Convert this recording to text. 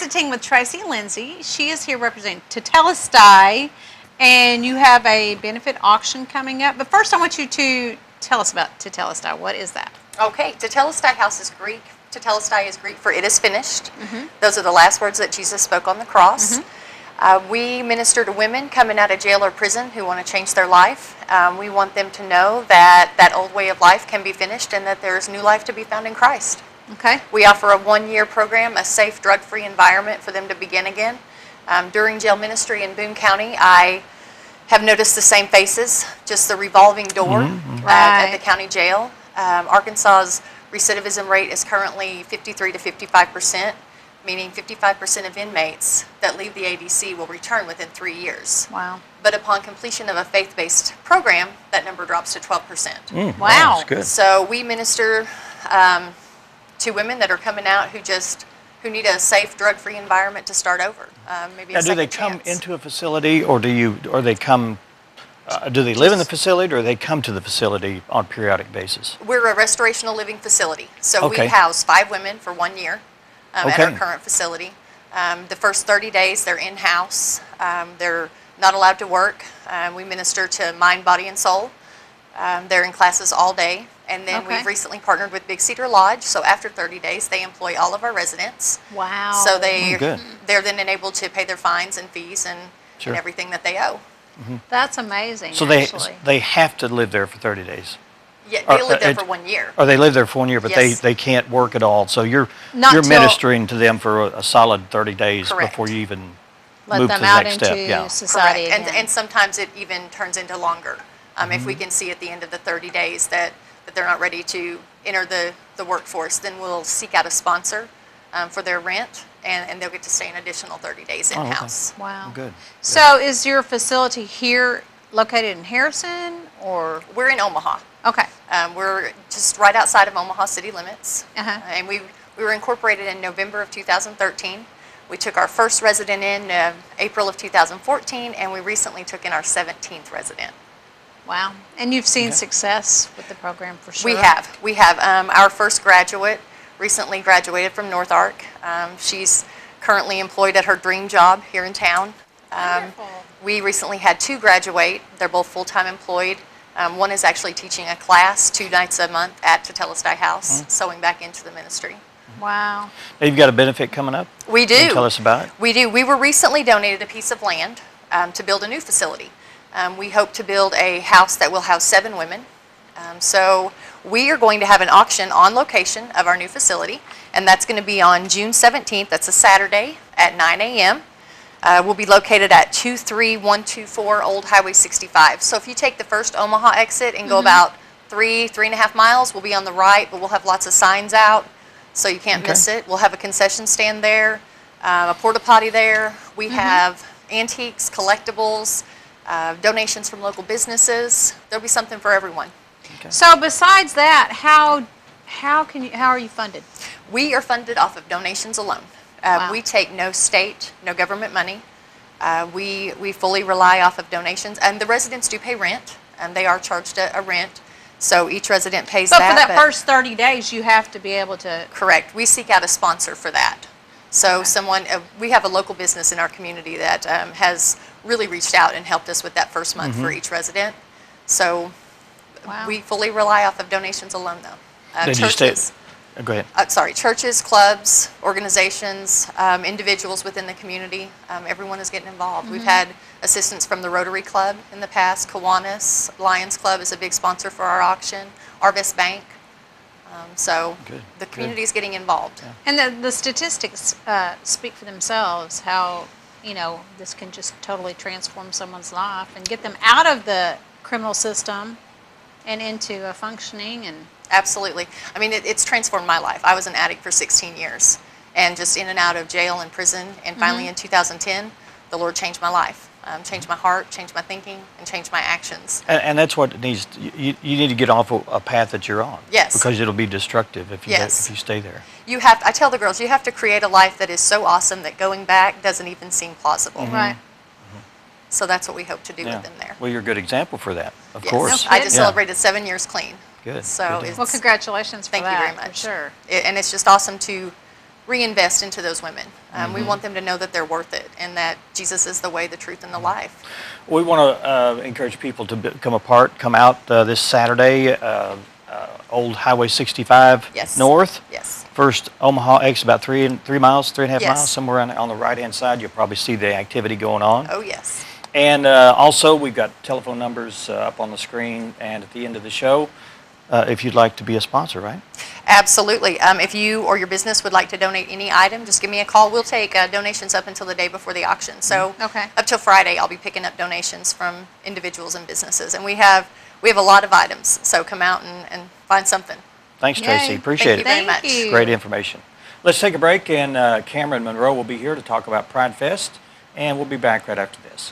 visiting with Tracy LIndsey. She is here representing Tetelestai, and you have a benefit auction coming up. But first, I want you to tell us about Tetelestai. What is that? Okay, Tetelestai House is Greek. Tetelestai is Greek for it is finished. Those are the last words that Jesus spoke on the cross. We minister to women coming out of jail or prison who want to change their life. We want them to know that that old way of life can be finished and that there is new life to be found in Christ. Okay. We offer a one-year program, a safe, drug-free environment for them to begin again. During jail ministry in Boone County, I have noticed the same faces, just the revolving door at the county jail. Arkansas's recidivism rate is currently 53 to 55%, meaning 55% of inmates that leave the ADC will return within 3 years. Wow. But upon completion of a faith-based program, that number drops to 12%. Wow. That's good. So we minister to women that are coming out who need a safe, drug-free environment to start over. Maybe a Now, do they second come chance. into a facility, or do they come? Do they live in the facility, or they come to the facility on a periodic basis? We're a restorational living facility, so we Okay. house 5 women for 1 year at our Okay. current facility. The first 30 days, they're in-house. They're not allowed to work. We minister to mind, body, and soul. They're in classes all day. And then Okay. we've recently partnered with Big Cedar Lodge, so after 30 days, they employ all of our residents. Wow. So good. they're then enabled to pay their fines and fees and everything that they owe. That's amazing. So actually. they have to live there for 30 days. Yeah, they Or, live there it- for 1 year. Or they live there for 1 year, but Yes. they can't work at all. So you're Not till- ministering to them for a solid 30 days Correct. before you even Let move them to the out next into step. Yeah. society Correct. again. And sometimes it even turns into longer. If we can see at the end of the 30 days that they're not ready to enter the workforce, then we'll seek out a sponsor for their rent, and they'll get to stay an additional 30 days okay. in-house. Wow. Good. So is your facility here located in Harrison, or? We're in Omaha. Okay. We're just right outside of Omaha city limits. Uh-huh. And we were incorporated in November of 2013. We took our first resident in April of 2014, and we recently took in our 17th resident. Wow. And you've seen success with the program for sure. We have. We have. Our first graduate recently graduated from North Ark. She's currently employed at her dream job here in town. Wonderful. We recently had 2 graduate. They're both full-time employed. One is actually teaching a class 2 nights a month at Tetelestai House, sewing back into the ministry. Wow. Now, you've got a benefit coming up? We do. Can you tell us about it? We do. We were recently donated a piece of land to build a new facility. We hope to build a house that will house 7 women. So we are going to have an auction on location of our new facility, and that's going to be on June 17th. That's a Saturday at 9 a.m. We'll be located at 23124 Old Highway 65. So if you take the first Omaha exit and go about 3.5 miles, we'll be on the right, but we'll have lots of signs out, so you can't miss it. We'll have a concession stand there, a porta potty there. We have antiques, collectibles, donations from local businesses. There'll be something for everyone. So besides that, how are you funded? We are funded off of donations alone. Wow. We take no state, no government money. We fully rely off of donations, and the residents do pay rent, and they are charged a rent. So each resident pays But that. for that first 30 days, you have to be able to. Correct. We seek out a sponsor for that. So we have a local business in our community that has really reached out and helped us with that first month for each resident. So Wow. we fully rely off of donations alone, though. Did you Churches, Go ahead. churches, clubs, organizations, individuals within the community, everyone is getting involved. We've had assistance from the Rotary Club in the past. Kiwanis Lions Club is a big sponsor for our auction. Arvest Bank. So Good, the good. community is getting involved. And the statistics speak for themselves, how, this can just totally transform someone's life and get them out of the criminal system and into a functioning and. Absolutely. I mean, it's transformed my life. I was an addict for 16 years and just in and out of jail and prison. And finally in 2010, the Lord changed my life, changed my heart, changed my thinking, and changed my actions. And that's what it needs. You need to get off a path that you're on. Yes. Because it'll be destructive if you Yes. if you stay there. I tell the girls, you have to create a life that is so awesome that going back doesn't even seem plausible. Right. So that's what we hope to do Yeah. with them there. Well, you're a good example for that, of Yes. course. I just Yeah. celebrated 7 years clean. Good. So Good deal. it's, Well, congratulations for thank that. you very much. For sure. And it's just awesome to reinvest into those women. We want them to know that they're worth it and that Jesus is the way, the truth, and the life. We want to encourage people to come out this Saturday, Old Highway 65 Yes. north. Yes. First Omaha exit, about 3 miles, 3.5 Yes. miles, somewhere on the right-hand side. You'll probably see the activity going on. Oh, yes. And also, we've got telephone numbers up on the screen and at the end of the show if you'd like to be a sponsor, right? Absolutely. If you or your business would like to donate any item, just give me a call. We'll take donations up until the day before the auction. So Okay. up till Friday, I'll be picking up donations from individuals and businesses. And we have a lot of items, so come out and find something. Thanks, Yay. Tracy. Appreciate Thank it. you very Thank much. you. Great information. Let's take a break, and Cameron Monroe will be here to talk about Pride Fest, and we'll be back right after this.